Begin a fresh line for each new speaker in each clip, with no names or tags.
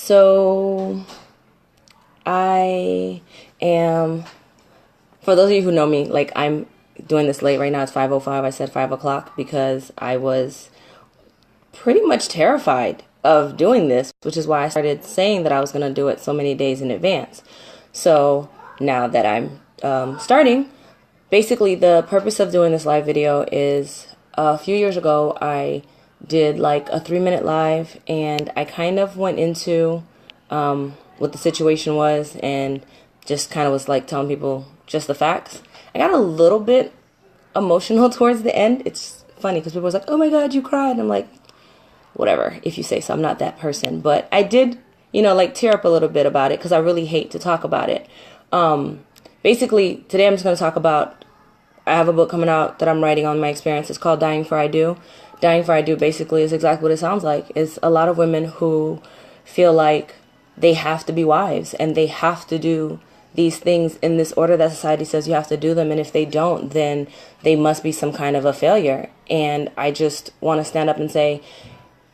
So I am, for those of you who know me, like, I'm doing this late right now. It's 5:05. I said 5 o'clock because I was pretty much terrified of doing this, which is why I started saying that I was going to do it so many days in advance. So now that I'm starting, basically the purpose of doing this live video is a few years ago I did like a 3-minute live, and I kind of went into what the situation was and just kind of was like telling people just the facts. I got a little bit emotional towards the end. It's funny because people was like, "Oh my God, you cried." And I'm like, whatever, if you say so. I'm not that person. But I did, like tear up a little bit about it because I really hate to talk about it. Basically, today I'm just going to talk about, I have a book coming out that I'm writing on my experience. It's called Dying for I Do. Dying for I Do basically is exactly what it sounds like. It's a lot of women who feel like they have to be wives and they have to do these things in this order that society says you have to do them. And if they don't, then they must be some kind of a failure. And I just want to stand up and say,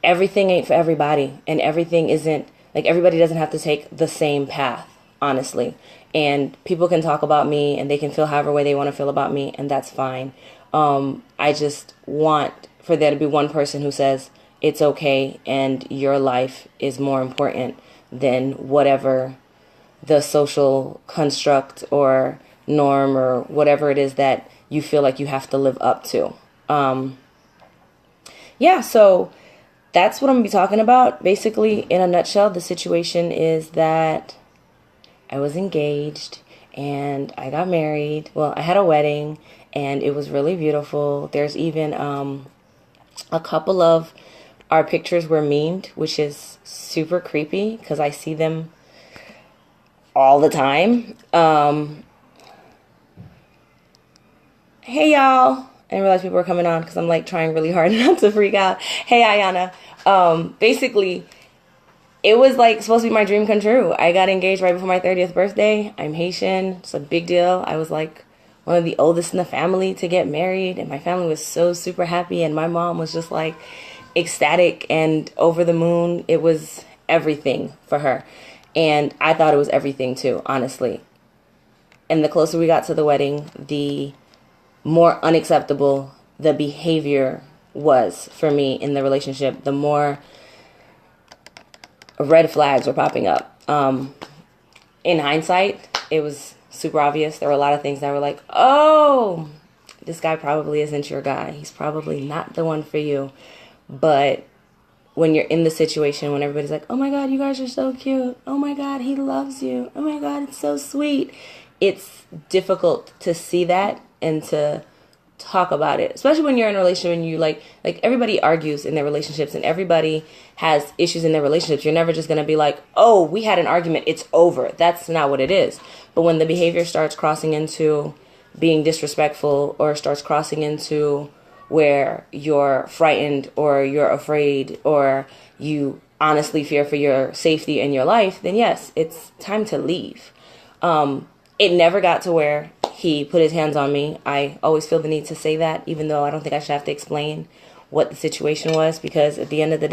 everything ain't for everybody, and everything isn't, like, everybody doesn't have to take the same path, honestly. And people can talk about me and they can feel however way they want to feel about me, and that's fine. I just want for there to be one person who says it's okay and your life is more important than whatever the social construct or norm or whatever it is that you feel like you have to live up to. So that's what I'm going to be talking about. Basically, in a nutshell, the situation is that I was engaged and I got married. Well, I had a wedding and it was really beautiful. There's even a couple of our pictures were memed, which is super creepy because I see them all the time. Hey, y'all. I didn't realize people were coming on because I'm like trying really hard not to freak out. Hey, Ayana. Basically, it was like supposed to be my dream come true. I got engaged right before my 30th birthday. I'm Haitian. It's a big deal. I was like one of the oldest in the family to get married, and my family was so super happy, and my mom was just like ecstatic and over the moon. It was everything for her, and I thought it was everything too, honestly. And the closer we got to the wedding, the more unacceptable the behavior was for me in the relationship, the more red flags were popping up. In hindsight, it was super obvious. There were a lot of things that were like, oh, this guy probably isn't your guy. He's probably not the one for you. But when you're in the situation, when everybody's like, oh my God, you guys are so cute. Oh my God, he loves you. Oh my God, it's so sweet. It's difficult to see that and to talk about it, especially when you're in a relationship and you like everybody argues in their relationships and everybody has issues in their relationships. You're never just going to be like, oh, we had an argument, it's over. That's not what it is. But when the behavior starts crossing into being disrespectful or starts crossing into where you're frightened or you're afraid or you honestly fear for your safety and your life, then yes, it's time to leave. It never got to where he put his hands on me. I always feel the need to say that, even though I don't think I should have to explain what the situation was, because at the end of the day,